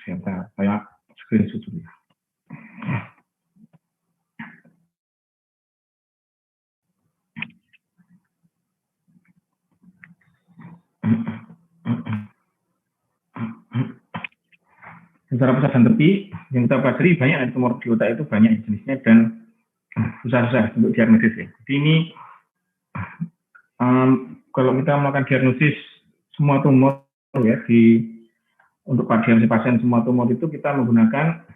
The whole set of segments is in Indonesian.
Saya screenshot dulu. Secara pusat dan tepi yang kita pelajari banyak tumor di otak itu banyak jenisnya dan susah-susah untuk diagnosis ya. Jadi ini kalau kita melakukan diagnosis semua tumor ya untuk pasien semua tumor itu kita menggunakan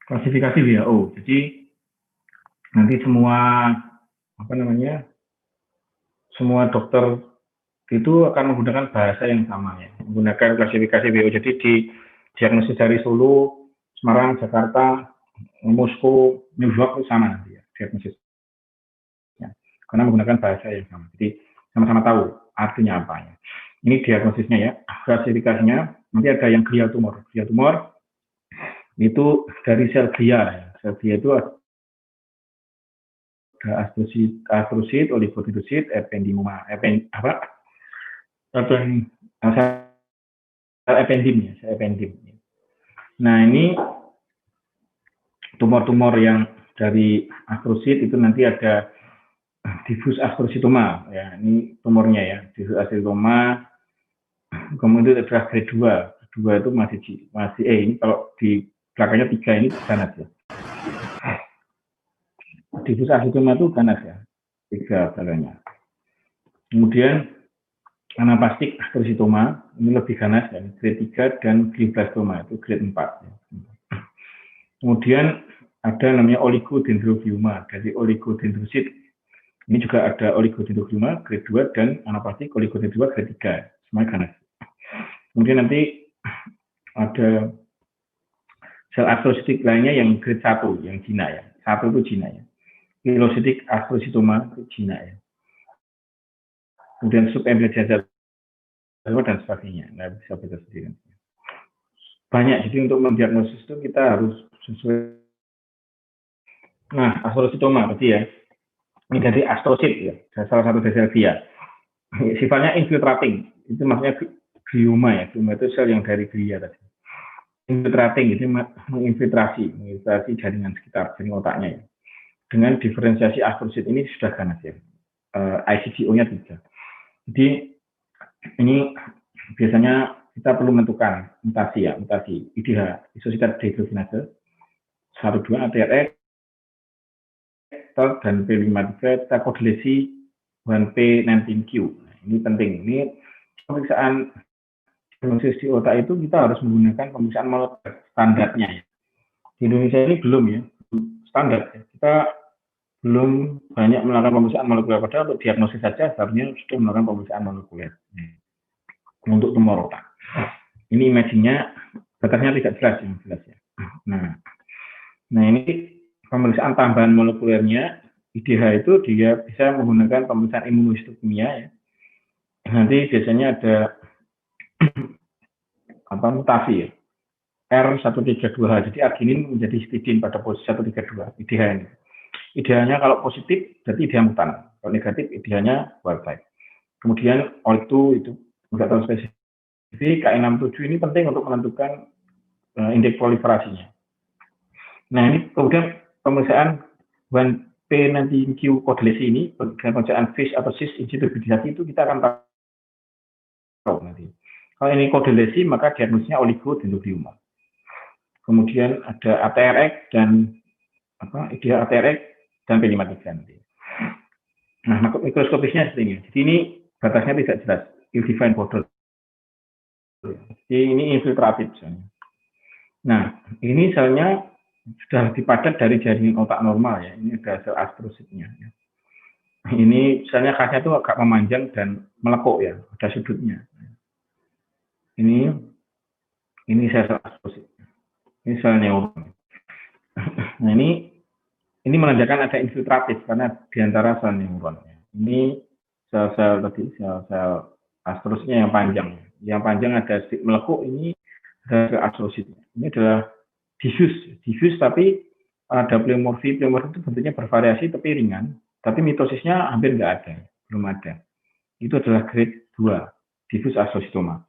klasifikasi WHO. Jadi nanti semua dokter itu akan menggunakan bahasa yang sama ya, menggunakan klasifikasi WHO. Jadi di diagnosis dari Solo, Semarang, Jakarta, Moskow, New York itu sama nanti ya diagnosis. Ya, karena menggunakan bahasa yang sama. Jadi sama-sama tahu artinya apa ya. Ini diagnosisnya ya. Klasifikasinya nanti ada yang glial tumor. Glial tumor itu dari sel glia ya. Sel glia itu ada astrosit, oligodendrosit, ependimoma, ependim. Nah ini tumor-tumor yang dari astrosit itu nanti ada diffuse astrositoma ya, ini tumornya ya, diffuse astrositoma. Kemudian itu adalah grade 2 itu masih ini kalau di belakangnya 3 ini ganas ya. Diffuse astrositoma itu ganas ya, 3 belakangnya. Kemudian anaplastik astrositoma ini lebih ganas ya, grade 3, dan glioblastoma itu grade 4 ya. Kemudian ada namanya oligodendroglioma dari oligodendrosit. Ini juga ada oligodendroglioma grade 2 dan anaplastik oligodendroglioma grade 3, semuanya ganas. Kemudian nanti ada sel astrositik lainnya yang grade 1 yang jinak ya. 1 itu jinak ya. Pilositik astrositoma itu jinak ya. Kemudian subembryonal dan sebagainya. Nah, bisa kita sendiri. Banyak, jadi untuk mendiagnosis itu kita harus sesuai. Nah, astrositoma tadi ya. Ini dari astrosit ya, salah satu dari sel glia. Sifatnya infiltrating, itu maksudnya glioma ya. Glioma itu sel yang dari glia tadi. Infiltrating, itu menginfiltrasi jaringan sekitar jaringan otaknya ya. Dengan diferensiasi astrosit ini sudah ganas ya. ICGO-nya 3. Jadi ini biasanya kita perlu menentukan mutasi IDH, isositat dehidrogenase 1,2 ATRX dan P53 kita kodilasi 1P19Q. Nah, ini penting. Ini pemeriksaan diagnosis di otak itu kita harus menggunakan pemeriksaan molekuler standarnya ya. Di Indonesia ini belum ya, standar ya. Kita belum banyak melakukan pemeriksaan molekuler, padahal untuk diagnosis saja seharusnya sudah melakukan pemeriksaan molekuler untuk tumor otak. Ini imagingnya batasnya tidak jelas ya. Nah ini pemeriksaan tambahan molekulernya IDH itu dia bisa menggunakan pemeriksaan imunohistokimia ya. Nanti biasanya ada mutasi ya. R132H. Jadi arginin menjadi histidin pada posisi 132 IDH ini. IDH-nya kalau positif berarti IDH mutan. Kalau negatif IDH-nya wild type. Kemudian OLIG2 itu enggak terlalu spesifik. Ki67 ini penting untuk menentukan indeks proliferasinya. Nah ini kemudian pemeriksaan 1P19Q kodilasi ini dengan pemeriksaan FISH atau CIS in situ hibridisasi itu kita akan tahu nanti. Kalau ini kodilasi maka diagnosisnya oligodendroglioma. Kemudian ada ATRX dan IDH ATRX dan P53 nanti. Nah, mikroskopisnya seperti ini. Jadi ini batasnya tidak jelas, ill-defined border. Jadi ini infiltratif misalnya. Nah, ini selnya sudah dipadat dari jaringan otak normal ya. Ini ada sel astrositnya. Ya. Ini selnya khasnya itu agak memanjang dan melekuk ya, ada sudutnya. Ini sel astrosit. Ini sel neuron. Nah ini menandakan ada infiltratif karena diantara sel neuron. Ini sel-sel tadi, sel astrositnya yang panjang. Yang panjang ada melekuk, ini ada sel astrositnya. Ini adalah diffuse tapi ada pleomorfi. Pleomorfi itu bentuknya bervariasi tapi ringan. Tapi mitosisnya hampir nggak ada, belum ada. Itu adalah grade 2, diffuse astrositoma.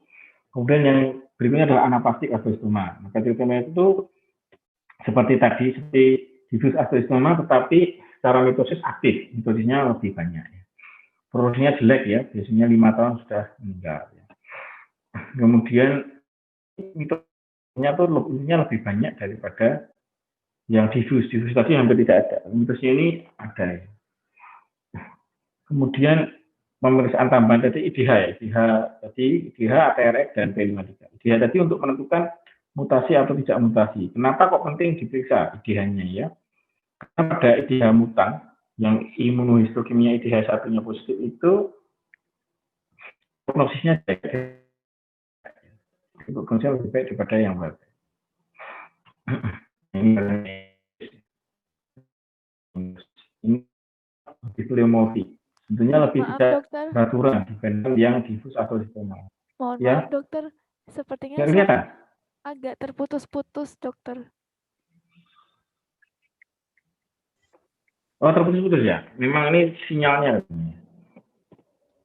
Kemudian yang Berikutnya adalah anaplastik asteroistoma. Maka asteroistoma itu seperti tadi, seperti diffuse asteroistoma, tetapi secara mitosis aktif, mitosisnya lebih banyak. Prognosisnya jelek ya, biasanya 5 tahun sudah meninggal. Kemudian mitosnya tuh lebih banyak daripada yang diffuse. Diffuse tadi hampir tidak ada. Mitosnya ini ada. Kemudian pemeriksaan tambahan tadi IDH ya, IDH, ATRX dan P53. IDH tadi untuk menentukan mutasi atau tidak mutasi. Kenapa kok penting diperiksa IDH-nya ya? Karena pada IDH mutan yang imunohistokimia IDH satunya positif itu prognosisnya lebih baik daripada yang wild. Ini pneumonia. Tentunya lebih tidak beraturan dibanding yang diffuse atau asteroistoma. Mohon maaf dokter, sepertinya saya agak terputus-putus dokter. Oh, terputus-putus ya? Memang ini sinyalnya.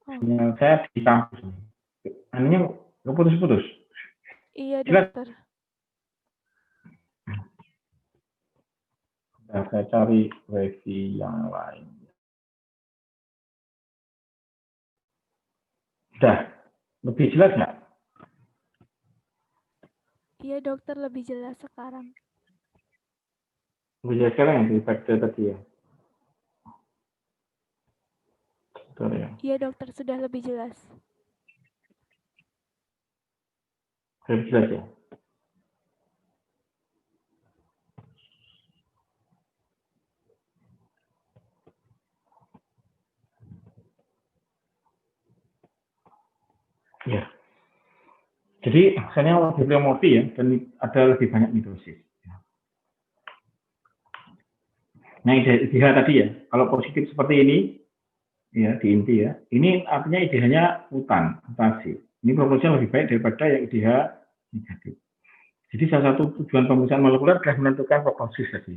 Sinyal saya di kampus. Anunya terputus-putus. Iya dokter. Nah, saya cari wifi yang lain. Sudah lebih jelas nggak? Iya dokter, lebih jelas sekarang. Lebih jelas sekarang yang di back tadi ya? Betul ya? Iya dokter, sudah lebih jelas. Lebih jelas ya? Ya. Jadi misalnya lebih pneumonia ya, dan ada lebih banyak mitosis. Nah, IDH tadi ya, kalau positif seperti ini, ya di inti ya, ini artinya IDH-nya mutasi. Ini prognosisnya lebih baik daripada yang IDH negatif. Jadi salah satu tujuan pemeriksaan molekuler adalah menentukan prognosis tadi.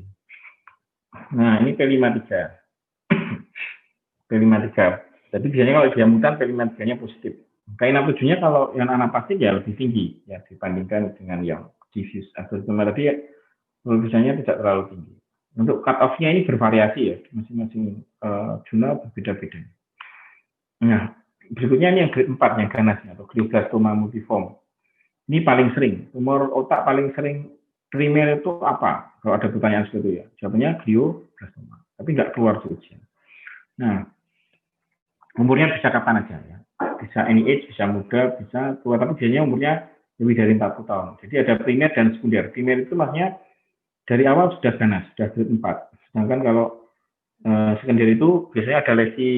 Nah, ini P53. P53. Jadi biasanya kalau dia mutan, P53-nya positif. K67-nya kalau yang anaplastik ya lebih tinggi ya dibandingkan dengan yang diffuse asteroistoma tadi ya, biasanya tidak terlalu tinggi. Untuk cut off-nya ini bervariasi ya, masing-masing jurnal berbeda-beda. Nah, berikutnya ini yang grade 4 yang ganasnya atau glioblastoma multiforme. Ini paling sering, tumor otak paling sering primer itu apa? Kalau ada pertanyaan seperti itu ya, jawabannya glioblastoma, tapi nggak keluar di ujian. Nah, umurnya bisa kapan aja ya, bisa any age, bisa muda, bisa tua, tapi biasanya umurnya lebih dari 40 tahun. Jadi ada primer dan sekunder. Primer itu maksudnya dari awal sudah ganas, sudah grade 4. Sedangkan kalau sekunder itu biasanya ada lesi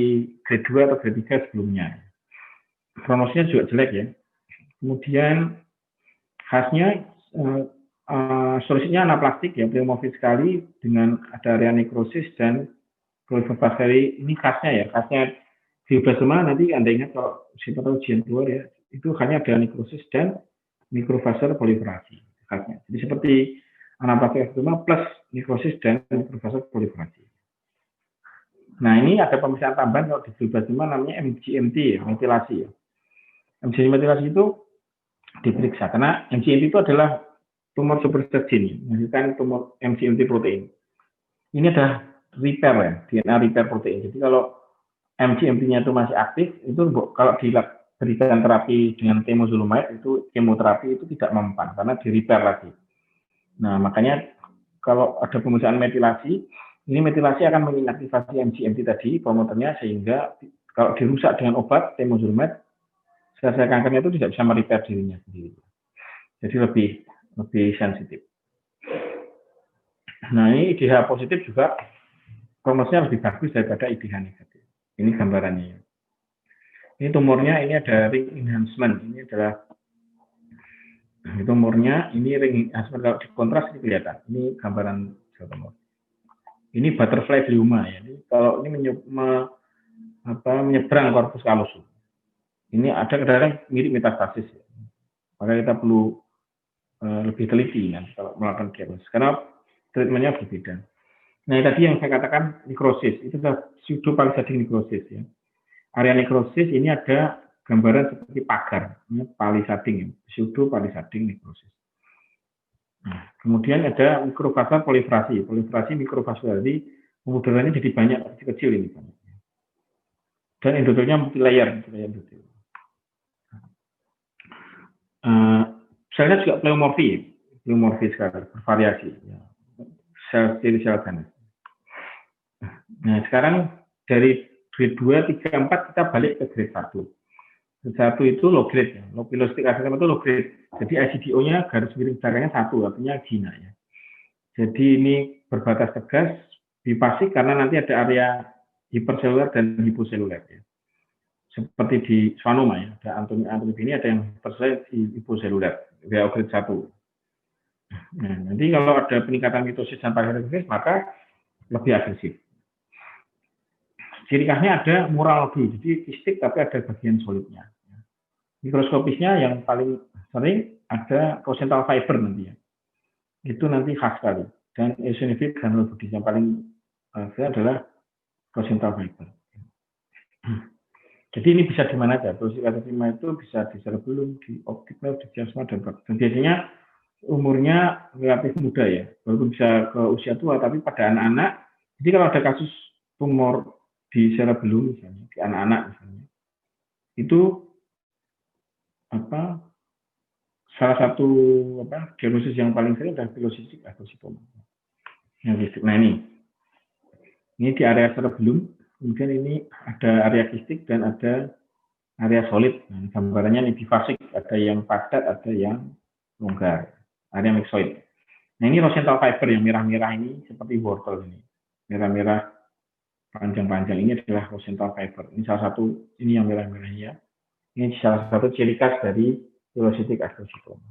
grade 2 atau grade 3 sebelumnya. Prognosisnya juga jelek ya. Kemudian khasnya solusinya anaplastik ya, pleomorfis sekali dengan ada area nekrosis dan proliferasi. Ini khasnya ya, khasnya glioblastoma nanti Anda ingat kalau siapa tahu ujian keluar ya, itu hanya ada nekrosis dan mikrofasal proliferasi khasnya. Jadi seperti anaplastik asteroistoma plus nekrosis dan mikrofasal proliferasi. Nah, ini ada pemeriksaan tambahan kalau di glioblastoma namanya MGMT ya, metilasi ya. MGMT metilasi itu diperiksa karena MGMT itu adalah tumor superset gene, menghasilkan tumor MGMT protein. Ini ada repair ya, DNA repair protein. Jadi kalau MGMT-nya itu masih aktif, itu kalau diberikan terapi dengan temozolomide itu kemoterapi itu tidak mempan karena di repair lagi. Nah, makanya kalau ada pemeriksaan metilasi, ini metilasi akan menginaktivasi MGMT tadi promoternya sehingga kalau dirusak dengan obat temozolomide, sel-sel kankernya itu tidak bisa merepair dirinya sendiri. Jadi lebih sensitif. Nah, ini IDH positif juga prognosisnya lebih bagus daripada IDH negatif. Ini gambarannya ya. Ini tumornya, ini ada ring enhancement. Ini adalah tumornya, ini ring enhancement kalau dikontras ini kelihatan. Ini gambaran sel tumor. Ini butterfly glioma ya. Ini kalau ini menyeberang corpus callosum. Ini ada kadang-kadang mirip metastasis ya. Maka kita perlu lebih teliti ya, kalau melakukan diagnosis karena treatmentnya berbeda. Nah, tadi yang saya katakan nekrosis itu adalah pseudo palisading nekrosis ya. Area nekrosis ini ada gambaran seperti pagar, palisading, pseudo palisading necrosis. Nah, kemudian ada mikrovaskular proliferasi. Proliferasi mikrovaskular, jadi pemudarannya jadi banyak, kecil-kecil ini. Dan endotelnya multilayer endotel. Selnya juga pleomorfi sekali, bervariasi. Sel ganas. Nah, sekarang dari grade 2, 3, 4 kita balik ke grade 1. Grade 1 itu low grade, ya. Low pilocytic adenocarcinoma itu low grade. Jadi ICDO-nya garis miring belakangnya 1, artinya gina ya. Jadi ini berbatas tegas bifasik karena nanti ada area hiperseluler dan hiposeluler ya. Seperti di schwannoma ya, ada anatomi ini ada yang hiperseluler, hiposeluler, WHO grade 1. Nah, nanti kalau ada peningkatan mitosis dan phagocytosis maka lebih agresif. Ciri khasnya ada muralogi, jadi kistik tapi ada bagian solidnya. Mikroskopisnya yang paling sering ada placental fiber nanti ya. Itu nanti khas sekali. Dan eosinophil granulobudis yang paling adalah placental fiber. Jadi ini bisa di mana aja. Placental itu bisa di cerebellum, di optic nerve, di chiasma dan biasanya umurnya relatif muda ya. Walaupun bisa ke usia tua, tapi pada anak-anak. Jadi kalau ada kasus tumor di cerebellum misalnya, di anak-anak misalnya, itu salah satu diagnosis yang paling sering adalah pilocytic astrocytoma. Nah ini di area cerebellum, kemudian ini ada area kistik dan ada area solid. Nah, gambarannya ini bifasik, ada yang padat, ada yang longgar, area myxoid. Nah ini rosenthal fiber yang merah-merah ini seperti wortel ini, merah-merah panjang-panjang ini adalah rosenthal fiber. Ini salah satu, ini yang merah-merah ya. Ini salah satu ciri khas dari pilocytic astrocytoma.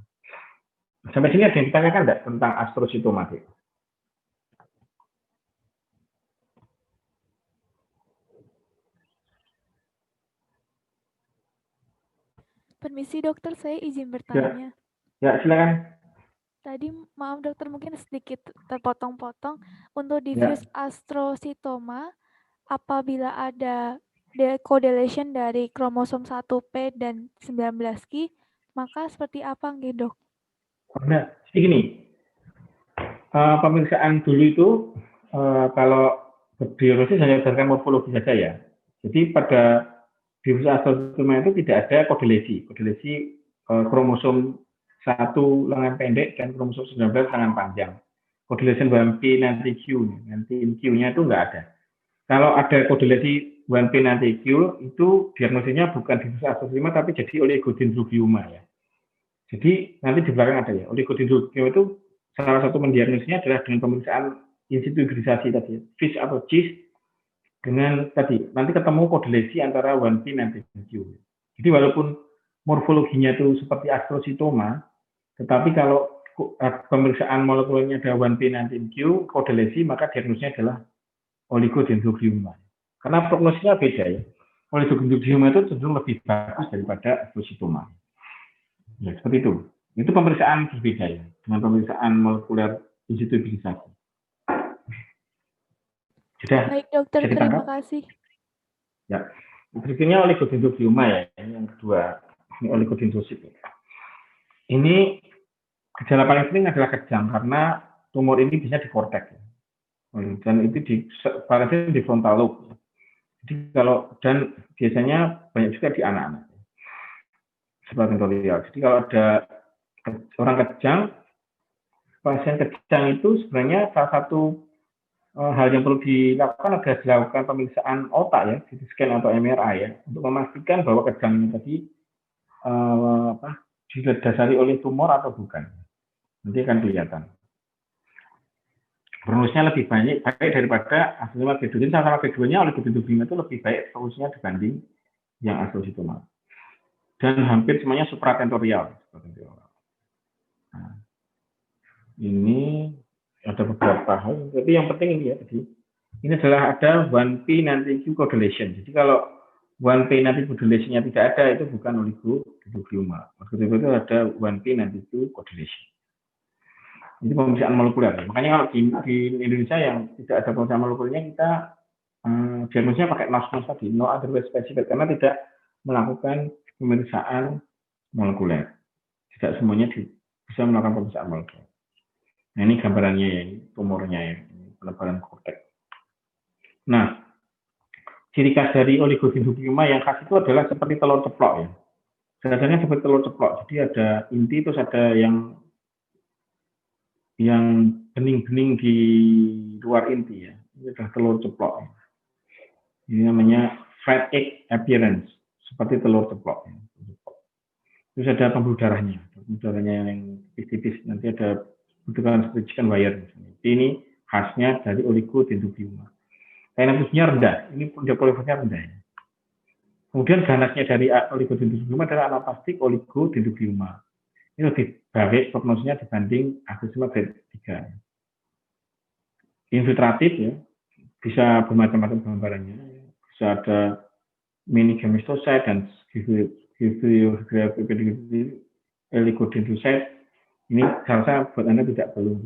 Sampai sini ada yang ditanyakan enggak tentang astrocytoma? Permisi dokter, saya izin bertanya. Ya, silakan. Tadi maaf dokter mungkin sedikit terpotong-potong. Untuk diffuse astrocytoma, apabila ada decodeletion dari kromosom 1P dan 19Q, maka seperti apa nggih dok? Nah, jadi gini, pemeriksaan dulu itu kalau berdiagnosis hanya berdasarkan morfologi saja ya. Jadi pada diffuse astrocytoma itu tidak ada kodelesi kromosom 1 lengan pendek dan kromosom 19 lengan panjang. Kodelesi 1P nanti Q, nanti Q-nya itu nggak ada. Kalau ada kodelesi 1P nanti Q, itu diagnosisnya bukan diffuse astrocytoma tapi jadi oligodendroglioma ya. Jadi nanti di belakang ada ya, oligodendroglioma itu salah satu mendiagnosisnya adalah dengan pemeriksaan in situ hibridisasi tadi, FISH atau GIST dengan tadi nanti ketemu kodelesi antara 1P dan 9Q. Jadi walaupun morfologinya itu seperti astrocytoma, tetapi kalau pemeriksaan molekulernya ada 1P dan 9Q kodelesi, maka diagnosisnya adalah oligodendroglioma. Karena prognosisnya beda ya. Oligodendroglioma itu cenderung lebih bagus daripada astrocytoma. Ya, seperti itu. Itu pemeriksaan berbeda ya, dengan pemeriksaan molekuler in situ hibridisasi. Baik dokter, terima kasih. Ya, berikutnya oligodendroglioma ya, ini yang kedua, ini oligodendrosit. Ini gejala paling sering adalah kejang karena tumor ini bisa di korteks ya. Dan itu paling sering di frontal lobe. Jadi dan biasanya banyak juga di anak-anak. Supratentorial. Jadi kalau ada orang kejang, pasien kejang itu sebenarnya salah satu hal yang perlu dilakukan adalah dilakukan pemeriksaan otak ya, CT scan atau MRI ya, untuk memastikan bahwa kejang ini tadi didasari oleh tumor atau bukan. Nanti akan kelihatan. Prognosnya lebih baik daripada astrocytoma grade 2. Sama grade 2-nya oligodendroglioma itu lebih baik prognosnya dibanding yang astrocytoma. Dan hampir semuanya supratentorial. Nah, ini ada beberapa hal, tapi yang penting ini ya, jadi ini adalah ada 1P nanti Q codulation. Jadi kalau 1P nanti codulation-nya tidak ada, itu bukan oligodendroglioma. Oligodendroglioma itu ada 1P nanti Q codulation. Ini pemeriksaan molekuler. Makanya kalau di Indonesia yang tidak ada pemeriksaan molekulernya, kita diagnosisnya pakai NOS tadi, no other way specific, karena tidak melakukan pemeriksaan molekuler. Tidak semuanya bisa melakukan pemeriksaan molekuler. Nah, ini gambarannya ya, ini tumornya ya, penebalan korteks. Nah, ciri khas dari oligodendroglioma yang khas itu adalah seperti telur ceplok ya. Sebenarnya seperti telur ceplok. Jadi ada inti, terus ada yang bening-bening di luar inti ya. Ini adalah telur ceplok. Ini namanya fat egg appearance, seperti telur ceplok. Terus ada pembuluh darahnya yang tipis-tipis. Nanti ada bentukan seperti chicken wire. Ini khasnya dari oligodendroglioma. Kinetosnya rendah. Ini punca polimernya rendah. Kemudian ganasnya dari oligodendroglioma adalah anaplastik oligodendroglioma. Ini lebih baik prognosisnya dibanding aktinium grade 3. Infiltratif ya, bisa bermacam-macam gambarannya. Bisa ada mini gamestocyte dan oligodendrocyte. Ini saya buat Anda tidak perlu.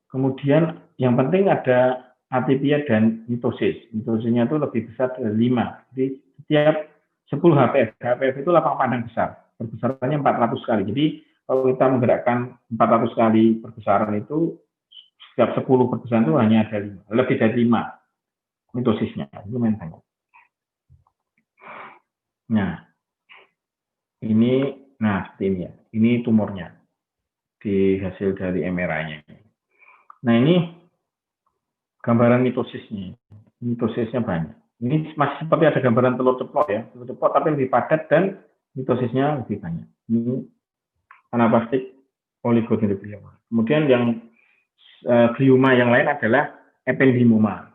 Kemudian yang penting ada atypia dan mitosis. Mitosisnya itu lebih besar dari 5. Jadi setiap 10 HPF. HPF itu lapang pandang besar. Perbesarannya 400 kali. Jadi kalau kita menggerakkan 400 kali perbesaran itu, setiap 10 perbesaran itu hanya ada 5. Lebih dari 5 mitosisnya. Itu lumayan banyak. Nah, seperti ini ya. Ini tumornya. Di hasil dari MRI-nya. Nah, ini gambaran mitosisnya. Mitosisnya banyak. Ini masih seperti ada gambaran telur ceplok ya. Telur ceplok tapi lebih padat dan mitosisnya lebih banyak. Ini anaplastik oligodendroglioma. Kemudian yang glioma yang lain adalah ependymoma.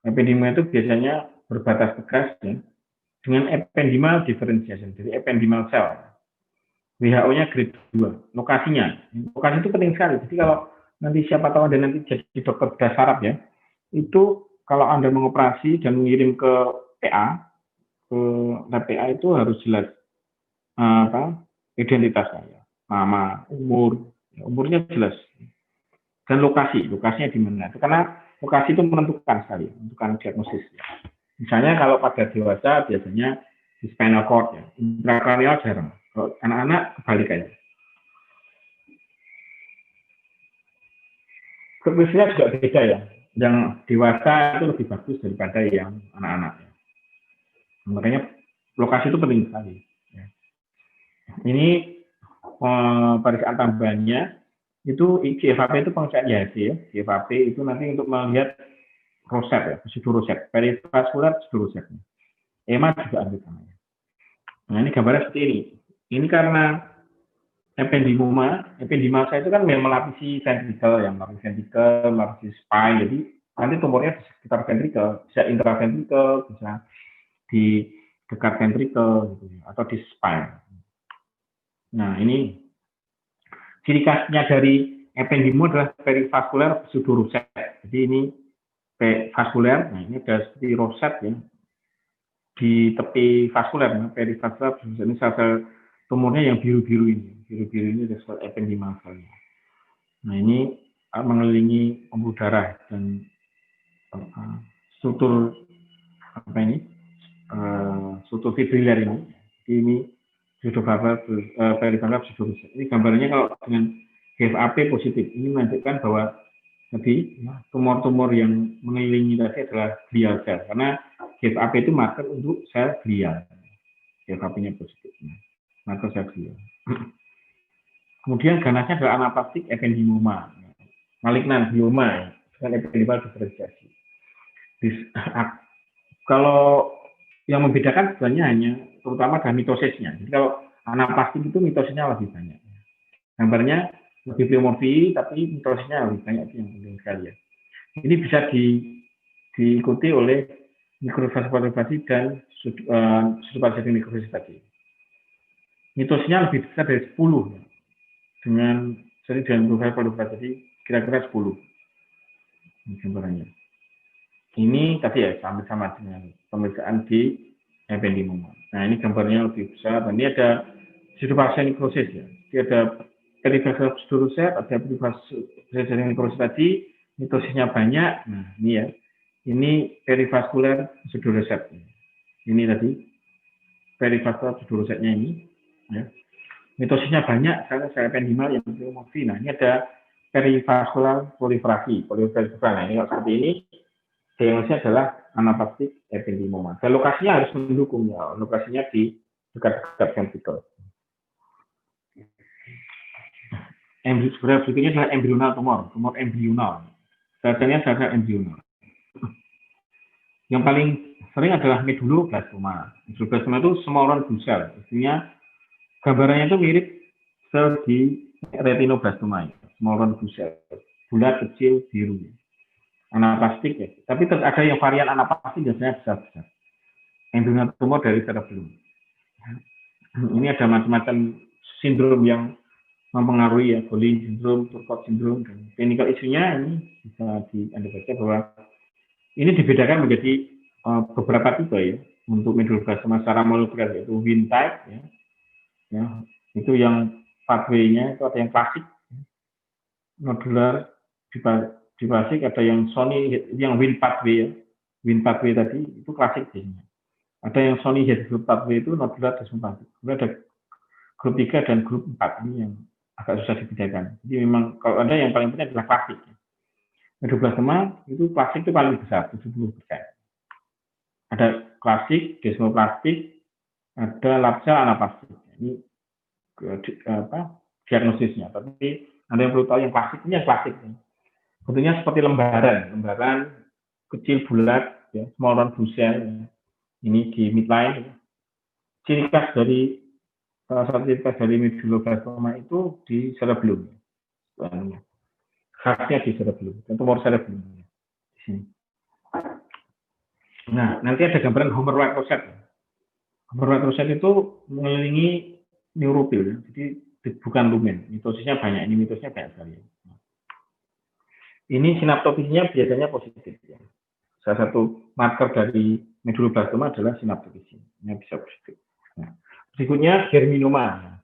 Ependymoma itu biasanya berbatas tegas ya, dengan ependymal differentiation. Jadi ependymal cell. WHO-nya grade 2. Lokasi itu penting sekali. Jadi kalau nanti siapa tahu Anda nanti jadi dokter bedah saraf ya, itu kalau Anda mengoperasi dan mengirim ke PA, ke lab PA itu harus jelas identitasnya, nama, umurnya jelas, dan lokasinya di mana. Itu karena lokasi itu menentukan sekali, menentukan diagnosis. Misalnya kalau pada dewasa biasanya di spinal cord ya, intrakranial jarang. Kalau anak-anak kebalikannya. Prognosisnya juga beda ya. Yang dewasa itu lebih bagus daripada yang anak-anak. Makanya lokasi itu penting sekali. Ini pemeriksaan tambahannya itu GFAP itu pemeriksaan IHC ya. GFAP itu nanti untuk melihat roset ya, pseudoruset, perivaskular pseudoruset. EMA juga ambil namanya. Nah ini gambarnya seperti ini. Ini karena ependymal saya itu kan melapisi ventricle, melapisi spine. Jadi nanti tumornya di sekitar ventricle, bisa intraventricle, bisa di dekat ventricle gitu, atau di spine. Nah ini ciri khasnya dari ependymal adalah perivaskular pseudoruset. Jadi ini vaskuler, nah ini ada seperti roset ya di tepi vaskuler, perivaskular ini sel-sel tumornya yang biru-biru ini ada sel ependymal sekali. Nah ini mengelilingi pembuluh darah dan struktur struktur fibriler ini. Ini perivaskular pseudoruset. Ini gambarnya kalau dengan GFAP positif, ini menunjukkan bahwa jadi tumor-tumor yang mengelilingi tadi adalah glial cell, karena GFAP itu marker untuk sel glial. GFAP-nya positif, marker sel glial. Kemudian ganasnya adalah anaplastik ependymoma, malignan glioma dengan ependymal diferensiasi. Kalau yang membedakan sebenarnya hanya terutama adalah mitosisnya. Jadi kalau anaplastik itu mitosisnya lebih banyak. Gambarnya lebih pleomorfi, tapi mitosisnya lebih banyak, itu yang penting sekali ya. Ini bisa diikuti oleh mikrofaskularifikasi dan supersedi mikrofaskularifikasi tadi. Mitosisnya lebih besar dari 10 ya. Dengan mikrofaskularifikasi tadi kira-kira 10. Ini gambarannya. Ini tadi ya sama-sama dengan pemeriksaan di ependymoma. Nah ini gambarnya lebih besar. Dan ini ada supersedi mikrosis ya. Jadi ada perivaskular pseudoruset, ada perivaskular mikrosis tadi, mitosisnya banyak. Nah, ini ya. Ini perivaskular pseudoruset. Ini tadi. perivaskular pseudocyte-nya ini. Ya. Mitosisnya banyak, saya pendimal yang motif. Nah, ini ada perivaskular proliferasi. Nah, ini kalau seperti ini, diagnosisnya adalah anaplastik ependymoma. Dan lokasinya harus mendukung ya. Lokasinya di dekat-dekat ventricle. Berikutnya adalah embryonal tumor embrional. Biasanya sel embrional. Yang paling sering adalah medulloblastoma. Medulloblastoma itu small round blood cell. Artinya gambarannya itu mirip sel di retinoblastoma, small round blood cell, bulat kecil biru. Anaplastik ya. Tapi ada yang varian anaplastik biasanya besar-besar. Embryonal tumor dari cerebellum. Ini ada macam-macam sindrom yang mempengaruhi ya, Bolin syndrome, Turcot syndrome, dan clinical isunya ini bisa Anda baca bahwa ini dibedakan menjadi beberapa tipe ya untuk medulloblastoma secara molekuler, yaitu Wnt type ya, itu yang pathway-nya itu ada yang klasik, nodular diplasik, ada yang Sony, yang Wnt pathway ya, Wnt pathway tadi itu klasik biasanya. Ada yang Sony head group pathway itu nodular desmoplastic. Kemudian ada grup 3 dan grup 4 ini yang agak susah dibedakan. Jadi memang kalau ada yang paling penting adalah klasik. Medulloblastoma itu klasik itu paling besar, 70%. Ada klasik, desmoplastik, ada lapsel, anaplastik. Ini diagnosisnya. Tapi Anda yang perlu tahu yang klasik ini yang klasik. Bentuknya seperti lembaran kecil bulat, ya, small round blood cell. Ya. Ini di midline. Ya. Ciri khas dari salah satu ciri khas dari medulloblastoma itu di cerebellum. Khasnya di cerebellum, tumor cerebellum. Di sini. Nah, nanti ada gambaran Homer white rosette. Homer white rosette itu mengelilingi neuropil, ya. Jadi bukan lumen. Mitosisnya banyak. Ini mitosnya banyak sekali. Ini sinaptopisnya biasanya positif. Ya. Salah satu marker dari medulloblastoma adalah sinaptopisin. Ini bisa positif. Nah, berikutnya germinoma.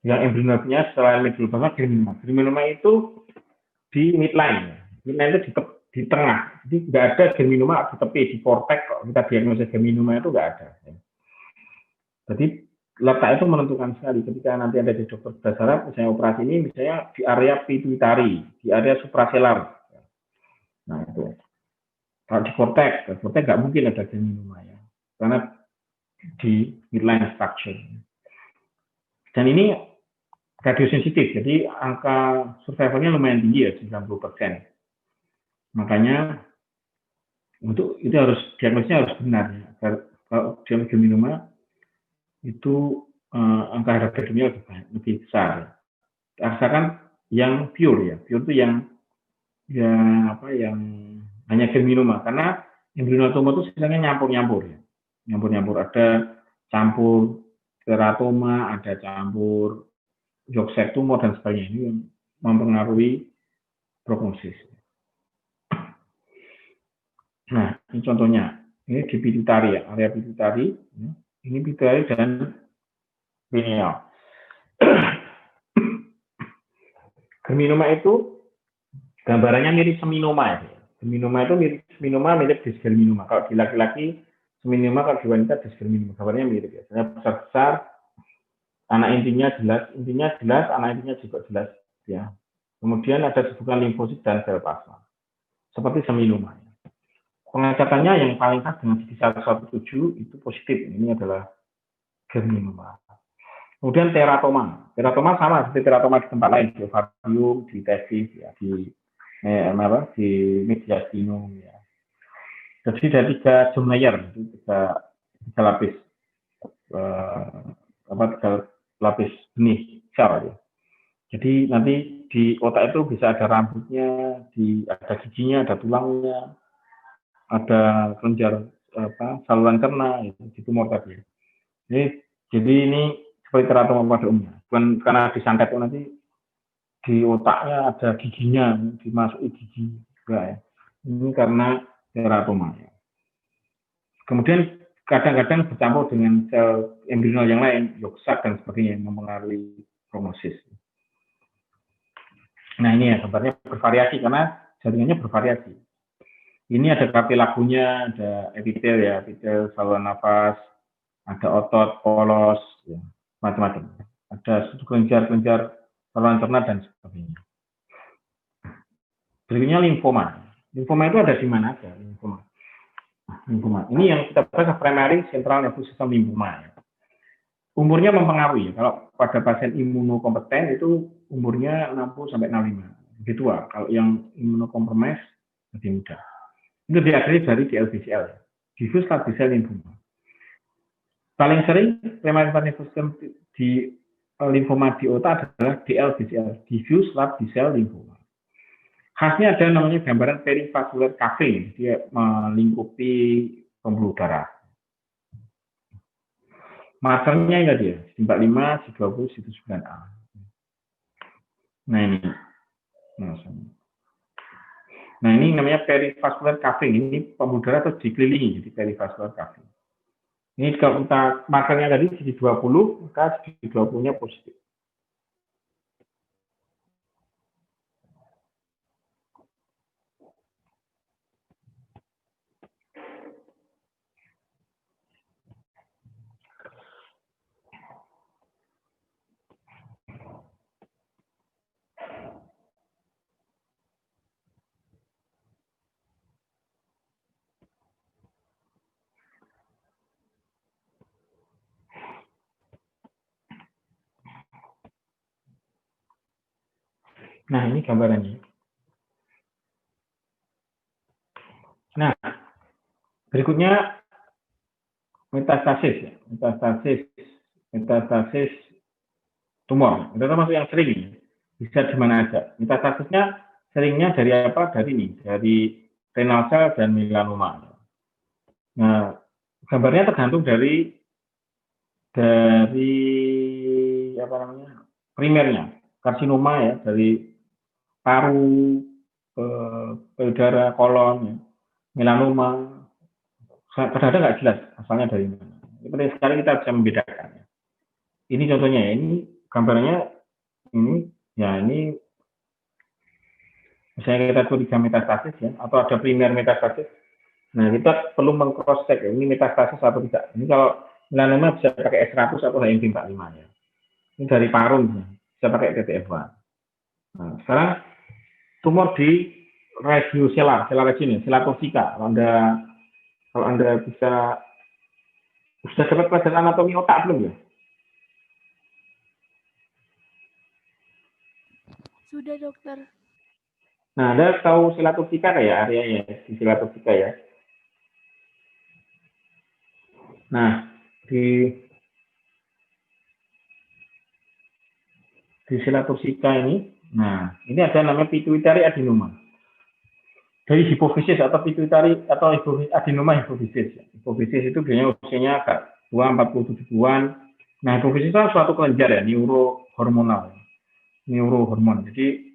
Yang embrionalnya selain medulloblastoma, germinoma itu di midline. Midline itu di tengah. Jadi nggak ada germinoma di tepi, di vortex. Kalau kita diagnosis germinoma itu nggak ada. Jadi letak itu menentukan sekali. Ketika nanti ada di dokter dasar, misalnya operasi ini, misalnya di area pituitari, di area supraselar. Nah itu. Kalau di vortex nggak mungkin ada germinoma ya, karena di midline structure. Dan ini radiosensitif, jadi angka survivalnya lumayan tinggi ya, 90%. Makanya untuk itu harus diagnosisnya harus benar ya. Kalau germinoma itu angka radionya lebih besar. Rasakan yang pure ya, pure itu yang hanya germinoma, karena embryonal tumor itu sebenarnya nyampur ya, ada campur teratoma, ada campur yolk sac tumor dan sebagainya, ini yang mempengaruhi prognosis. Nah, ini contohnya, ini di pituitari ya, area pituitari, ini pituitari dan pineal. Germinoma itu gambarannya mirip seminoma ya. Seminoma itu mirip dysgerminoma. Kalau di laki-laki seminoma, kalau di wanita dysgerminoma. Gambarnya mirip ya. Sebenarnya besar-besar, anak intinya jelas, anak intinya juga jelas ya. Kemudian ada hubungan limfosit dan sel plasma. Seperti seminoma. Pengecatannya yang paling khas dengan CD117 itu positif. Ini adalah germinoma. Kemudian teratoma. Teratoma sama seperti teratoma di tempat lain, di ovarium, di testis, ya, di mediastinum ya. Jadi ada 3 germ layer, tiga lapis tiga lapis benih sel ya. Jadi nanti di otak itu bisa ada rambutnya, ada giginya, ada tulangnya, ada kelenjar saluran cerna itu di tumor tadi. Jadi ini seperti teratoma pada umumnya. Bukan karena disantet nanti di otaknya ada giginya, dimasuki gigi juga ya. Ini karena teratoma ya. Kemudian kadang-kadang bercampur dengan sel embrional yang lain, yolk sac dan sebagainya yang mempengaruhi prognosis. Nah ini ya gambarnya bervariasi karena jaringannya bervariasi. Ini ada kapilagunya, ada epitel ya, epitel saluran nafas, ada otot, polos, ya, macam-macam. Ada kelenjar-kelenjar saluran cerna dan sebagainya. Berikutnya limfoma. Limfoma itu ada di mana aja? Limfoma. Ini yang kita bahas primary central nervous system lymphoma. Ya. Umurnya mempengaruhi. Kalau pada pasien imunokompeten itu umurnya 60 sampai 65. Lebih tua. Kalau yang imunokompromis lebih muda. Itu diakhiri dari DLBCL, diffuse large B-cell lymphoma. Paling sering primary nervous system di limfoma di otak adalah DLBCL, diffuse large B-cell lymphoma. Khasnya ada namanya gambaran perivascular caving, dia melingkupi pembuluh darah. Markernya ini dia, C45, C20, C9A. Nah ini. Nah ini namanya perivascular caving, ini pembuluh darah terus dikelilingi, jadi perivascular caving. Ini kalau kita markernya tadi CD20, maka CD20-nya positif. Nah, ini gambarannya. Nah, berikutnya metastasis. Metastasis tumor. Itu termasuk yang sering. Bisa di mana aja. Metastasisnya seringnya dari apa? Dari ini, dari renal cell dan melanoma. Nah, gambarnya tergantung dari apa namanya? Primernya. Karsinoma ya, dari paru, payudara, kolon, ya, melanoma, kadang-kadang nggak jelas asalnya dari mana. Penting sekali kita bisa membedakan. Ini contohnya, ini gambarnya, ini misalnya kita curiga metastasis ya, atau ada primer metastasis. Nah kita perlu meng-cross check ya, ini metastasis atau tidak. Ini kalau melanoma bisa pakai S100 atau HMP45 ya. Ini dari paru bisa pakai TTF1. Nah, sekarang tumor di regioselar, selar region, selatosika. Kalau anda sudah dapat pelajaran anatomi otak belum ya? Sudah, dokter. Nah, Anda tahu selatosika kayak areanya di selatosika ya? Nah, di selatosika ini, nah ini ada namanya pituitary adenoma. Dari hipofisis atau pituitary atau adenoma hipofisis. Hipofisis itu biasanya usianya agak tua, 47-an. Nah, hipofisis itu suatu kelenjar ya, neurohormonal. Neurohormon. Jadi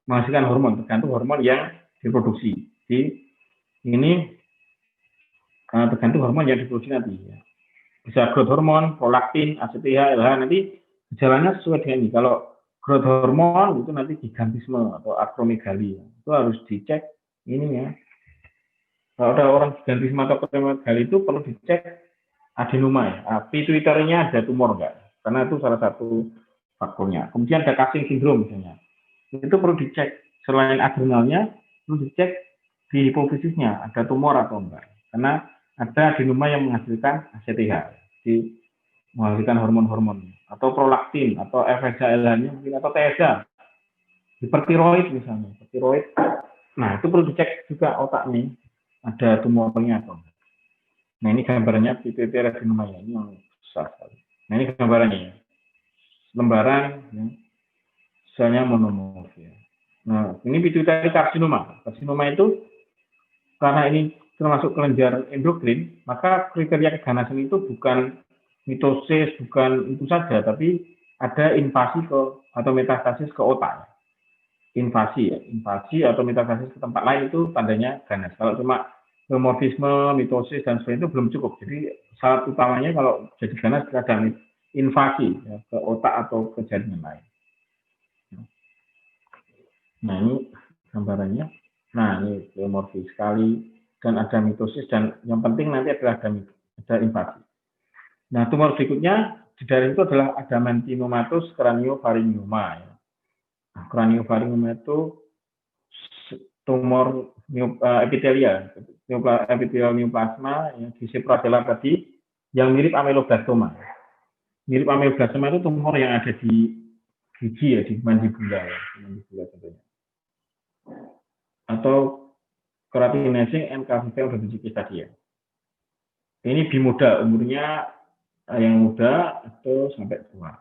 menghasilkan hormon, tergantung hormon yang diproduksi. Jadi ini tergantung hormon yang diproduksi nanti. Ya. Bisa growth hormon, prolaktin, ACTH, LH, nanti gejalanya sesuai dengan ini. Kalau growth hormon itu nanti gigantisme atau akromegali. Itu harus dicek ini ya. Kalau ada orang gigantisme atau akromegali itu perlu dicek adenoma ya. Pituitary-nya ada tumor enggak? Karena itu salah satu faktornya. Kemudian ada Cushing syndrome misalnya. Itu perlu dicek. Selain adrenalnya, perlu dicek di hipofisisnya ada tumor atau enggak. Karena ada adenoma yang menghasilkan ACTH, di menghasilkan hormon-hormon atau prolaktin atau FSH-LH-nya mungkin atau TSH, hipertiroid misalnya, hipertiroid. Nah itu perlu dicek juga otaknya ada tumornya atau enggak. Nah ini gambarannya pituitary adenoma ya, ini yang besar sekali. Nah ini gambarannya ya, lembaran ya, selnya monomorf ya. Nah ini pituitary karsinoma. Karsinoma itu karena ini termasuk kelenjar endokrin, maka kriteria keganasan itu bukan mitosis, bukan itu saja, tapi ada invasi atau metastasis ke otak. Invasi atau metastasis ke tempat lain itu tandanya ganas. Kalau cuma homomorfisme, mitosis dan sebagainya itu belum cukup. Jadi syarat utamanya kalau jadi ganas ada invasi ya, ke otak atau ke jaringan lain. Nah ini gambarannya. Nah, ini pleomorfi sekali, dan ada mitosis, dan yang penting nanti adalah ada invasi. Nah, tumor berikutnya di daerah itu adalah adamantinomatosis craniopharyngioma. Ya. Nah, craniopharyngioma itu tumor epitelia, epitelial neoplasma yang di suprasela tadi, yang mirip ameloblastoma. Mirip ameloblastoma itu tumor yang ada di gigi ya, di mandibula ya, mandibula tentunya. Atau keratinizing NKVV tadi ya. Ini bimoda, umurnya yang muda atau sampai tua.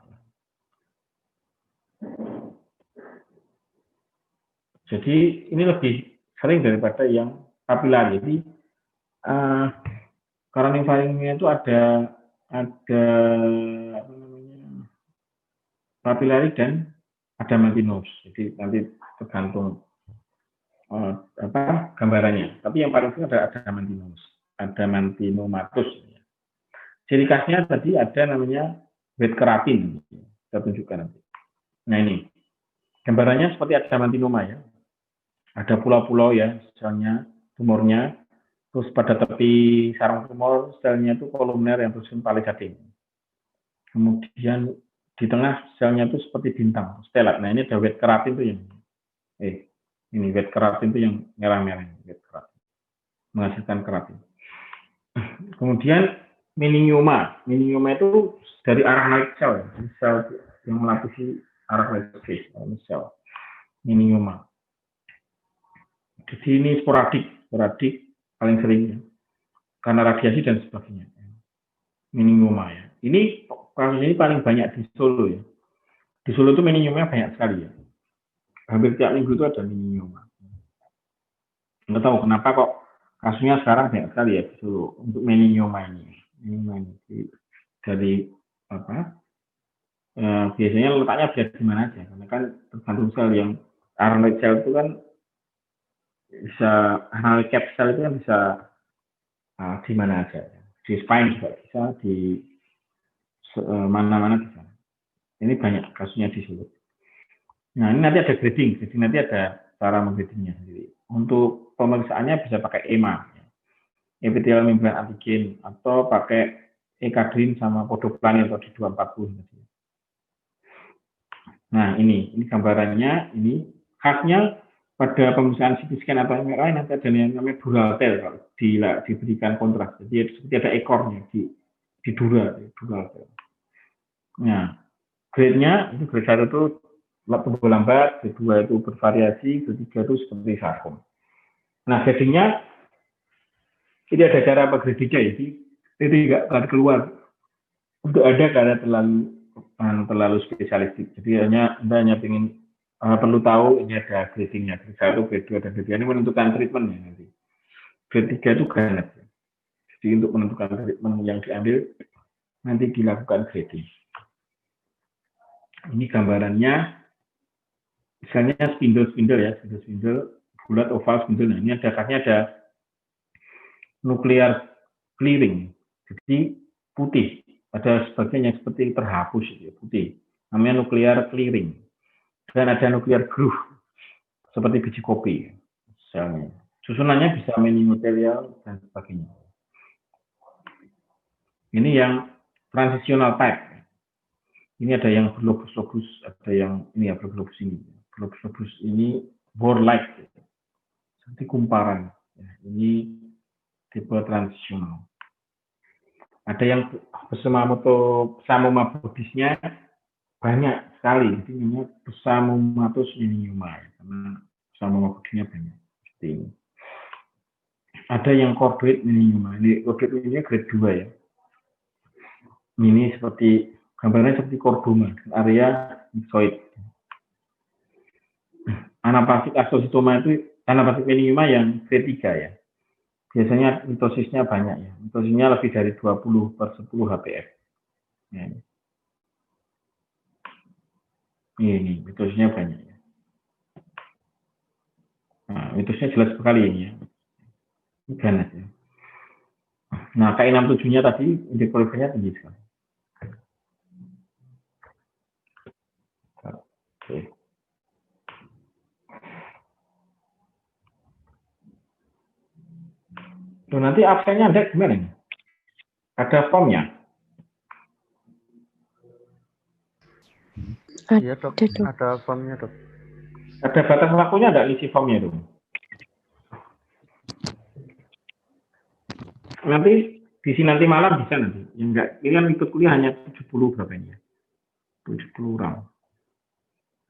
Jadi ini lebih sering daripada yang papilar. Jadi craniofaringnya itu ada apa namanya, papilari dan adamantinus. Jadi nanti tergantung apa gambarannya. Tapi yang paling sering ada adamantinomatus. Ciri khasnya tadi ada namanya wet keratin. Saya tunjukkan nanti. Nah ini gambarannya seperti adamantinoma ya. Ada pulau-pulau ya, selnya tumornya. Terus pada tepi sarang tumor selnya itu kolumner yang bersusun palisadin. Kemudian di tengah selnya itu seperti bintang, stelat. Nah ini ada wet keratin itu yang ini wet keratin itu yang merah-merah, wet keratin, menghasilkan keratin. Kemudian meningioma itu dari arachnoid cell, sel yang melapisi arachnoid cell, meningioma. Jadi ini sporadik paling sering ya, karena radiasi dan sebagainya. Meningioma ya. Ini kasus ini paling banyak di Solo ya. Di Solo itu meningioma banyak sekali ya. Hampir tiap minggu itu ada meningioma. Nggak tahu kenapa kok kasusnya sekarang banyak sekali ya di Solo untuk meningioma ini. Dari apa? Biasanya letaknya bisa di mana aja, karena kan tergantung sel yang arachnoid cell itu kan bisa, arachnoid cell itu kan bisa di mana aja. Di spine juga bisa, di mana-mana bisa. Ini banyak kasusnya di Solo. Nah, ini nanti ada grading, jadi nanti ada cara menggradingnya sendiri. Untuk pemeriksaannya bisa pakai EMA, epithelial membran antigen, atau pakai ekadrin sama podoplan atau di 240. Nah, ini gambarannya, ini khasnya pada pemeriksaan CT scan atau MRI nanti ada yang namanya dural tail kalau diberikan kontras. Jadi seperti ada ekornya di dural tail. Nah, grade-nya itu grade 1 itu tumbuh lambat, grade 2 itu bervariasi, grade 3 itu seperti sarkom. Nah, gradingnya ini ada cara apa gradingnya, jadi itu tidak akan keluar untuk ada karena terlalu spesialistik. Jadi hanya ingin perlu tahu ini ada gradingnya, grade 1, grade 2, dan grade 3 ini menentukan treatmentnya nanti. Grade 3 itu ganet. Jadi untuk menentukan treatment yang diambil nanti dilakukan grading. Ini gambarannya, misalnya spindle ya, spindle bulat oval spindle. Nah, ini ada nuklear clearing, jadi putih. Ada sebagian yang seperti terhapus, ya, putih. Namanya nuklear clearing. Dan ada nuklear groove, seperti biji kopi. Misalnya. Susunannya bisa meningothelial dan sebagainya. Ini yang transitional type. Ini ada yang berlobus-lobus, ada yang ini ya berlobus ini. Berlobus-lobus ini bore-like, seperti kumparan. Ya, ini tipe transisional. Ada yang Psamoma bodisnya banyak sekali, jadi namanya Psammomatus meningioma, karena Psamoma bodisnya banyak. Seperti ini. Ada yang chordoid meningioma. Ini chordoid ini grade 2 ya. Ini seperti gambarnya seperti kordoma, area myxoid. Anaplastik astrocytoma itu anaplastik meningioma yang grade 3 ya. Biasanya mitosisnya banyak ya. Mitosisnya lebih dari 20/10 HPF. Ya. Ini mitosisnya banyak ya. Nah, mitosisnya jelas sekali ini ya. Ini ganas ya. Nah, Ki67-nya tadi indeks proliferasinya tinggi sekali. Oke. Loh, nanti absennya ada gimana nih? Ada formnya? Iya dok, ada formnya dok. Ada batas waktunya ada isi formnya itu? Nanti di sini nanti malam bisa nanti. Yang enggak, ini kan ikut kuliah hanya 70 berapa ini ya? 70 orang.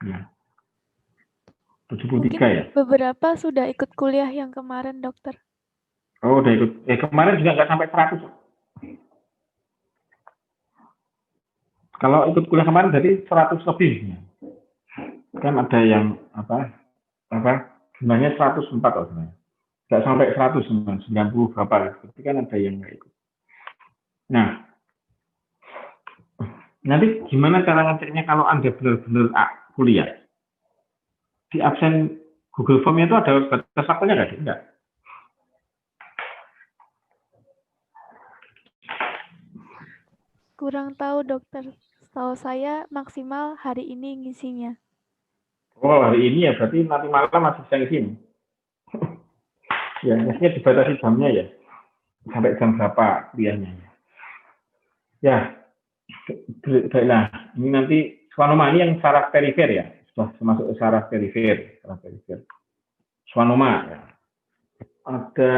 Ya. 73 Mungkin ya? beberapa sudah ikut kuliah yang kemarin, dokter. Oh, udah ikut. Kemarin juga nggak sampai 100. Kalau ikut kuliah kemarin berarti 100 lebih. Kan ada yang apa jumlahnya 104 oh sebenarnya. Nggak sampai 100, 90 berapa gitu. Tapi kan ada yang nggak ikut. Nah, nanti gimana cara ngeceknya kalau Anda benar-benar kuliah? Di absen Google Form-nya itu ada batas waktunya nggak? Enggak. Kurang tahu, dokter. Setahu saya maksimal hari ini ngisinya. Oh, hari ini ya, berarti nanti malam masih bisa ngisi. Ya, mestinya dibatasi jamnya ya. Sampai jam berapa kuliahnya. Ya, baiklah. Ini nanti schwannoma ini yang saraf perifer ya. Sudah termasuk saraf perifer. Schwannoma ya. Ada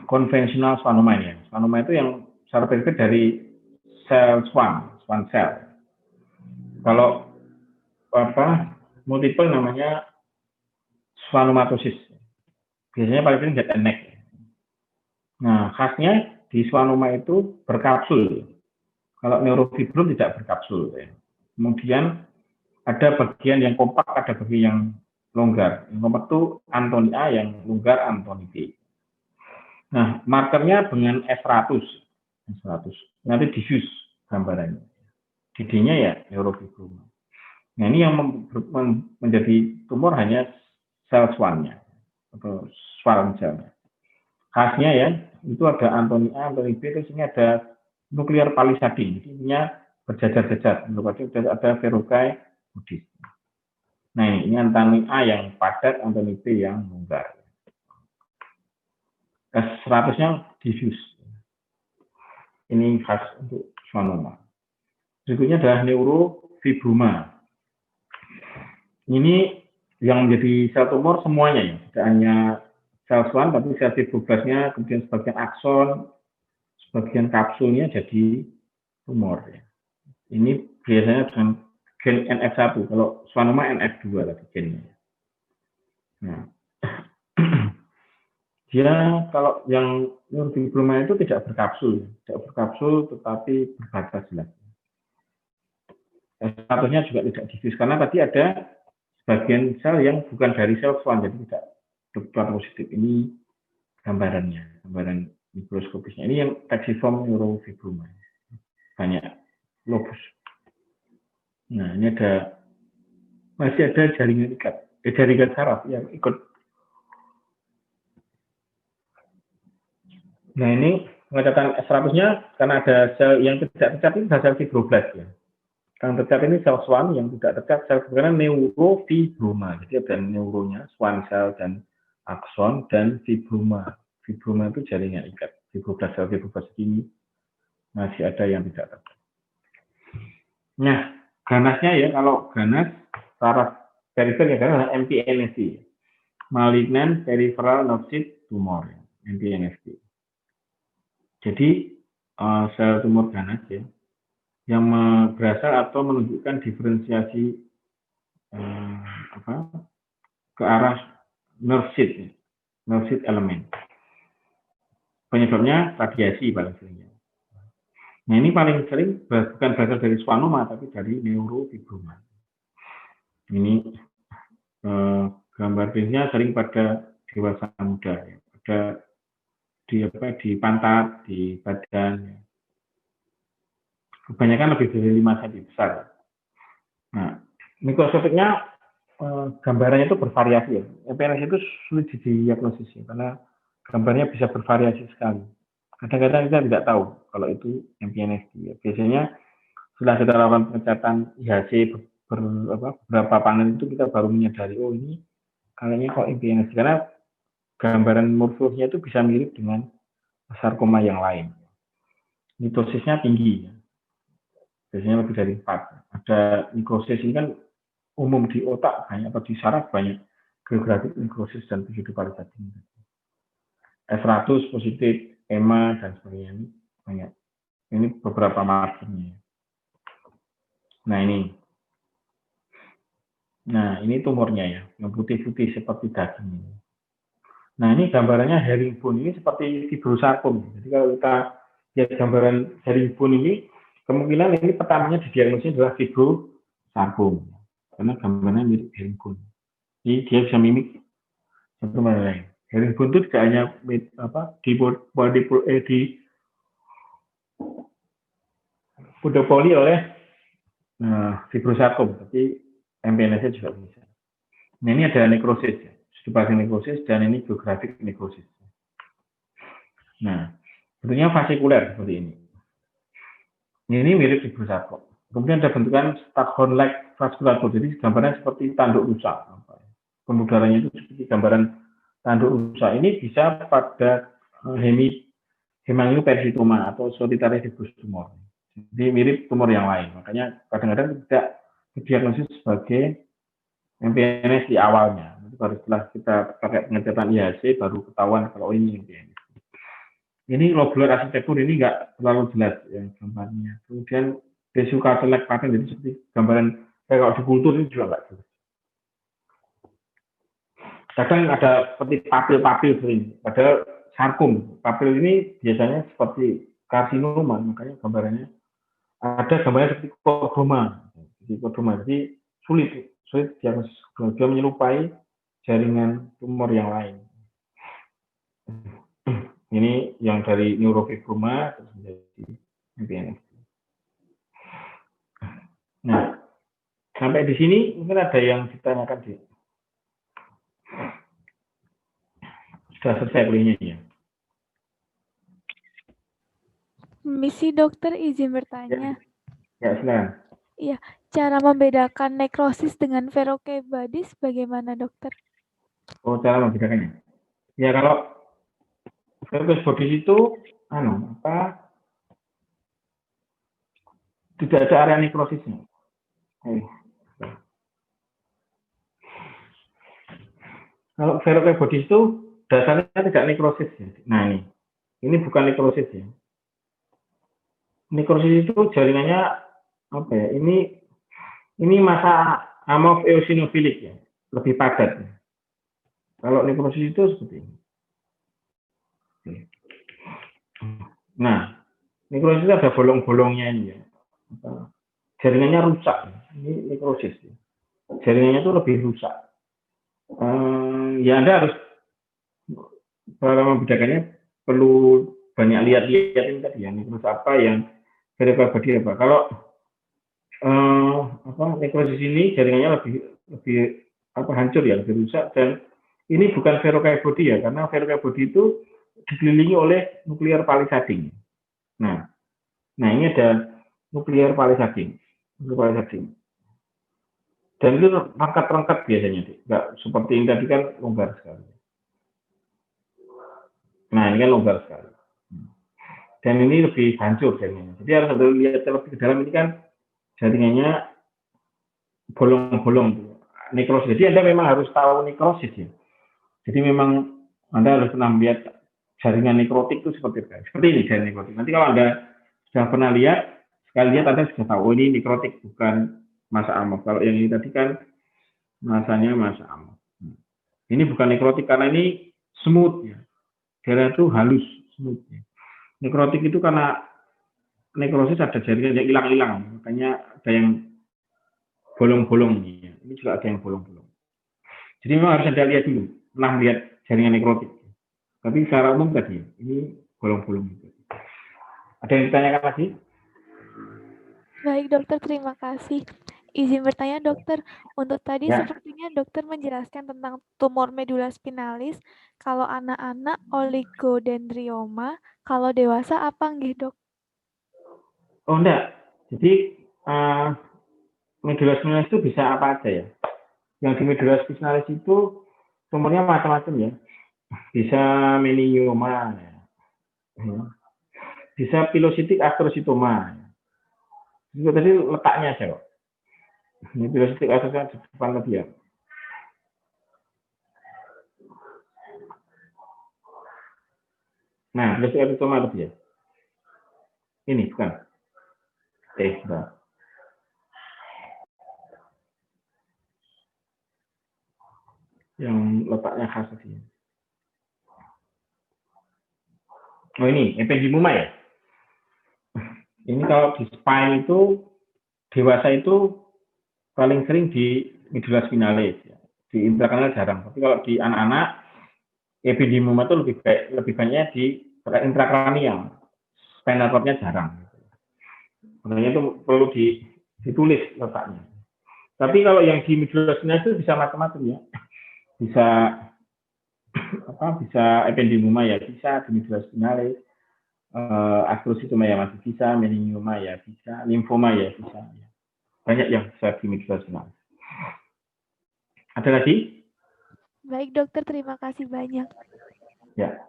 konvensional schwannoma ini. Schwannoma itu yang saraf perifer dari sel swan cell. Kalau multiple namanya schwannomatosis. Biasanya paling sering head and neck. Nah, khasnya di schwannoma itu berkapsul. Kalau neurofibrom tidak berkapsul. Ya. Kemudian ada bagian yang kompak, ada bagian yang longgar. Yang kompak itu antoni A, yang longgar antoni B. Nah, markernya dengan S100. Nanti diffuse gambarannya. D-nya ya neurofibrom. Nah, ini yang menjadi tumor hanya sel swan-nya atau swan cell-nya. Khasnya ya, itu ada antoni A, antoni B, terus ini ada nuklear palisadin. Jadi intinya berjajar-jajar. Ada verrucae mudis. Nah, ini antoni A yang padat, antoni B yang longgar. S100-nya diffuse. Ini khas untuk schwannoma. Berikutnya adalah neurofibroma. Ini yang menjadi sel tumor semuanya ya, tidak hanya sel swan, tapi sel fibroblasnya, kemudian sebagian akson, sebagian kapsulnya jadi tumor. Ya. Ini biasanya dengan gen NF1, kalau schwannoma NF2 tadi gennya. Nah, dia kalau yang neurofibroma itu tidak berkapsul tetapi berbatas jelas. Statusnya juga tidak diffuse karena tadi ada sebagian sel yang bukan dari sel swan, jadi tidak berplat positif. Ini gambarannya, gambaran mikroskopisnya. Ini yang taxiform neurofibroma. Banyak lobus. Nah, ini masih ada jaringan ikat, jaringan saraf yang ikut. Nah, ini pengecatan S100-nya karena ada sel yang tidak tercat, ini sel fibroblast ya. Yang tercat ini sel swan, yang tidak tercat sel karena neurofibroma. Jadi ada neuronya, swan cell dan akson dan fibroma. Fibroma itu jaringan ikat. Fibroblast sel fibroblast ini masih ada yang tidak tercat. Nah, ganasnya ya, kalau ganas saraf perifer ya adalah MPNST, malignant peripheral nerve tumor, MPNST. Jadi sel tumor ganas ya, yang berasal atau menunjukkan diferensiasi ke arah nerve sheath elemen. Penyebabnya radiasi paling sering. Nah, ini paling sering bukan berasal dari schwannoma tapi dari neurofibroma. Ini gambar klinisnya sering pada dewasa muda, ya. Ada di pantat, di badan. Ya. Kebanyakan lebih dari 5 cm besar. Nah, mikroskopiknya gambarannya itu bervariasi ya. MPNS itu sulit didiagnosis ya, karena gambarnya bisa bervariasi sekali. Kadang-kadang kita tidak tahu kalau itu MPNS. Ya. Biasanya setelah kita lakukan pengecatan IHC beberapa panel itu kita baru menyadari, oh ini kayaknya kok MPNS. Karena gambaran morfologinya itu bisa mirip dengan sarkoma yang lain. Mitosisnya tinggi, biasanya lebih dari 4. Ada nekrosis ini kan umum di otak banyak, atau di saraf banyak, geografik nekrosis dan pseudoparasitik. S100 positif, EMA dan sebagainya ini banyak. Ini beberapa markernya. Nah ini tumornya ya, yang putih-putih seperti daging ini. Nah ini gambarannya herringbone ini seperti fibrosarkom. Jadi kalau kita lihat gambaran herringbone ini, kemungkinan ini pertamanya didiagnosis adalah fibrosarkom, karena gambarnya mirip herringbone. Jadi dia bisa mimik satu sama lain. Herringbone itu tidak hanya di podopoli oleh fibrosarkom, tapi MPNS juga bisa. Nah ini ada nekrosis, pseudoparasitik nekrosis, dan ini geografik nekrosis. Nah, bentuknya fasikuler seperti ini. Ini mirip fibrosarkom. Kemudian ada bentukan staghorn-like vasculatur, jadi gambarnya seperti tanduk rusak. Pembuluh darahnya itu seperti gambaran tanduk rusak. Ini bisa pada hemangioperisitoma atau solitary diffuse tumor. Jadi mirip tumor yang lain. Makanya kadang-kadang tidak didiagnosis sebagai MPNS di awalnya. Nanti baru setelah kita pakai pengecetan IHC baru ketahuan kalau ini MPNS. Ini lobular arsitektur ini nggak terlalu jelas ya gambarnya. Kemudian vesicular pattern, jadi seperti gambaran kayak kalau di kultur ini juga nggak jelas. Kadang ada seperti papil-papil sering. Padahal sarkom, papil ini biasanya seperti karsinoma, makanya gambarannya ada gambarnya seperti kodroma. Jadi sulit diagnosis. Dia menyerupai jaringan tumor yang lain. Ini yang dari neurofibroma terus menjadi MPNS. Nah, sampai di sini mungkin ada yang ditanyakan di. Sudah selesai kuliahnya ya. Misi dokter izin bertanya. Ya silakan. Iya, cara membedakan nekrosis dengan verokebadis bagaimana dokter? Oh, cara membedakannya. Ya kalau verokebadis itu tidak ada area nekrosisnya. Kalau verokebadis itu dasarnya tidak nekrosis ya. Nah ini bukan nekrosis ya. Nekrosis itu jaringannya apa ya? Ini masa amorf eosinofilik ya, lebih padat. Ya. Kalau nekrosis itu seperti ini. Nah, nekrosis itu ada bolong-bolongnya ini ya. Jaringannya rusak. Ini nekrosis. Ya. Jaringannya itu lebih rusak. Ya Anda harus para membedakannya perlu banyak lihat-lihat ini tadi ya, nekrosis apa yang verokebadi apa. Kalau nekrosis ini jaringannya lebih hancur ya, lebih rusak, dan ini bukan verokebadi ya, karena verokebadi itu dikelilingi oleh nuklear palisading. Nah ini ada nuklear palisading. Dan itu rangkat-rangkat biasanya, nggak seperti ini tadi kan longgar sekali. Nah ini kan longgar sekali. Dan ini lebih hancur jaringannya. Jadi harus ada lihat lebih ke dalam, ini kan jaringannya bolong-bolong. Nekrosis. Jadi Anda memang harus tahu nekrosis ya. Jadi memang Anda harus pernah melihat jaringan nekrotik itu seperti apa. Seperti ini jaringan nekrotik. Nanti kalau Anda sudah pernah lihat, sekali lihat Anda sudah tahu ini nekrotik bukan masa amorf. Kalau yang ini tadi kan masanya masa amorf. Ini bukan nekrotik karena ini smooth ya. Jaringan itu halus, smooth ya. Nekrotik itu karena nekrosis ada jaringan yang hilang-hilang, makanya ada yang bolong-bolong nih. Ini juga ada yang bolong-bolong. Jadi memang harus Anda lihat dulu, pernah melihat jaringan nekrotik. Tapi secara umum tadi, ini bolong-bolong. Ada yang ditanyakan lagi? Baik dokter, terima kasih. Izin bertanya dokter, untuk tadi Ya. sepertinya dokter menjelaskan tentang tumor medula spinalis. Kalau anak-anak oligodendrioma, kalau dewasa apa nggih dok? Oh enggak, jadi medula spinalis itu bisa apa aja ya. Yang di medula spinalis itu tumornya macam-macam ya. bisa meningioma, ya. Bisa pilositik astrositoma. Itu tadi letaknya aja kok. Ini pilositik astrositoma di depan tadi ya. Nah, pilositik astrositoma tadi ya. Ini bukan. Mbak. Yang letaknya khas tadi. Oh ini, ependymoma ya. Ini kalau di spine itu, dewasa itu paling sering di medula spinalis. Ya. Di intrakranial jarang. Tapi kalau di anak-anak, ependymoma itu lebih banyaknya di intrakranial. Spinal cord-nya jarang. Makanya itu perlu ditulis letaknya. Tapi kalau yang di medula spinalis itu bisa macam-macam ya. Bisa ependymoma ya, bisa di medula spinalis. Astrositoma ya masih bisa, meningioma ya bisa, limfoma ya bisa. Banyak yang bisa di medula spinalis. Ada lagi? Baik dokter, terima kasih banyak. Ya.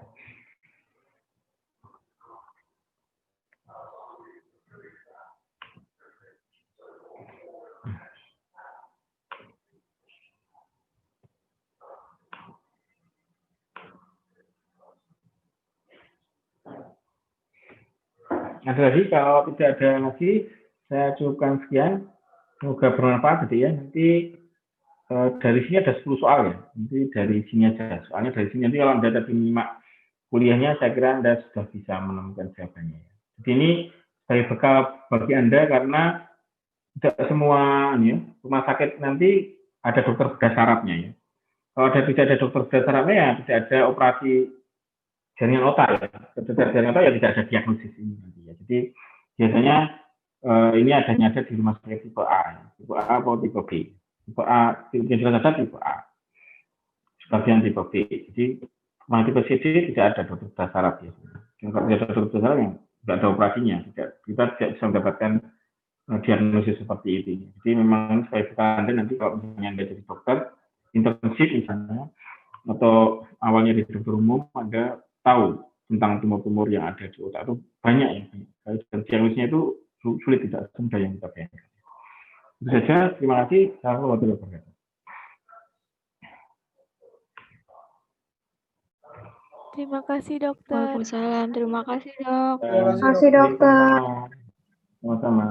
Ada lagi? Kalau tidak ada lagi, saya cukupkan sekian. Semoga bermanfaat gitu ya. Nanti dari sini ada 10 soal ya. Nanti dari sini aja. Soalnya dari sini nanti kalau Anda tadi menyimak kuliahnya, saya kira Anda sudah bisa menemukan jawabannya. Jadi ini sebagai bekal bagi Anda karena tidak semua ya, rumah sakit nanti ada dokter bedah sarafnya ya. Kalau tidak ada dokter bedah sarafnya ya tidak ada operasi jaringan otak ya. Ketika jaringan otak ya tidak ada diagnosis ini nanti ya. Jadi biasanya ini ada di rumah sakit tipe A, tipe A atau tipe B. Tipe A, tipe jelas ada tipe A. Sebagian tipe B. Jadi rumah tipe C, D tidak ada dokter bedah saraf ya. Kalau tidak ada dokter bedah saraf yang tidak ada operasinya, kita tidak bisa mendapatkan diagnosis seperti itu. Jadi memang sebagai bekal Anda nanti kalau misalnya Anda jadi dokter, internship misalnya, atau awalnya di dokter umum, Anda tahu tentang tumor-tumor yang ada di otak itu banyak ya. Dan diagnosisnya itu sulit, tidak semudah yang kita bayangkan. Itu saja, terima kasih. Assalamualaikum warahmatullahi wabarakatuh. Terima kasih dokter. Waalaikumsalam. Terima kasih dok. Terima kasih dokter. Sama-sama.